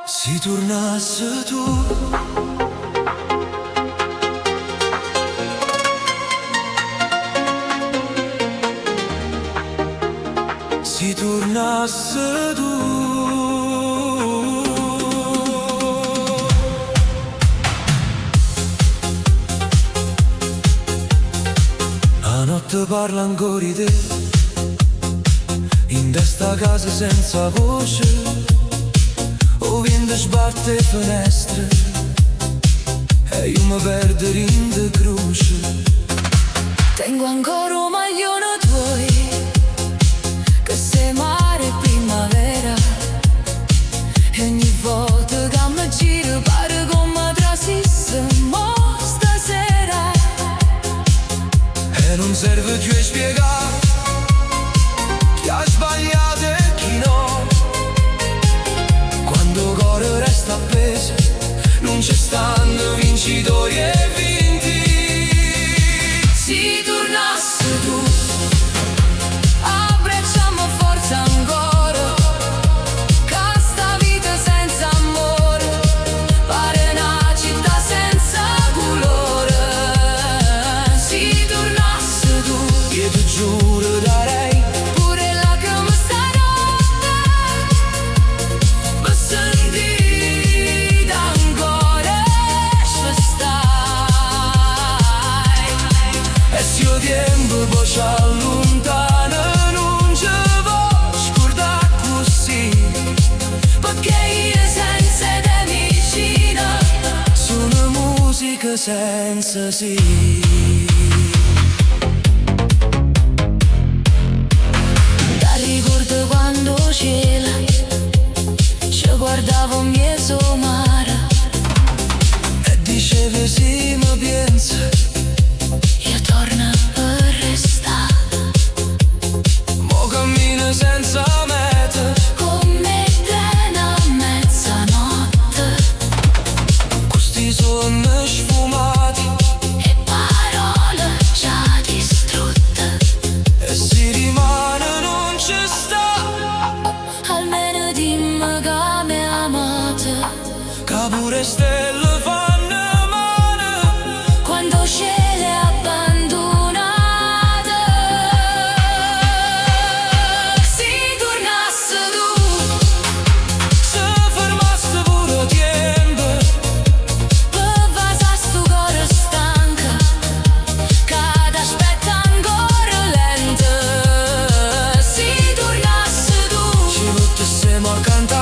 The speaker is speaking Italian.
Si tornasse tu, si tornasse tu. La notte parla ancora di te, in testa casa senza voce. O vento sbatte finestre e io mi perdo in de croce. Tengo ancora un maglione tuoi, che sei mare e primavera. E ogni volta che mi giro pare come trasissimo stasera. E non serve più a spiegare chi ha sbagliato e chi no. Quando cuore resta appeso, non ci stanno vincitori e vinti. Si tornasse tu, abbracciamo forza ancora, che sta vita senza amore pare una città senza colore. Si tornasse tu, io ti giuro darei pure lacrime stanotte, ma sentita ancora ci stai. e se il tempo poi ci allontana non ci può scordare così, Perché io senza te vicina sono musica senza sì. ti ricordo quando cielo ci guardavo in mezzo mare E dicevi sì ma pensa, io torno per restare mo cammino senza meta, come treno a mezzanotte questi sogni sfumati e parole già distrutte. e si rimane non ci sta. Almeno dimmi che mi amate Che pure stelle fanno male quando scegli abbandonate. Si tornasse tu, se fermaste pure tempo. per vasare sto cuore stanco che t'aspetta ancora lento. Si tornasse tu, Ci mettessimo a cantare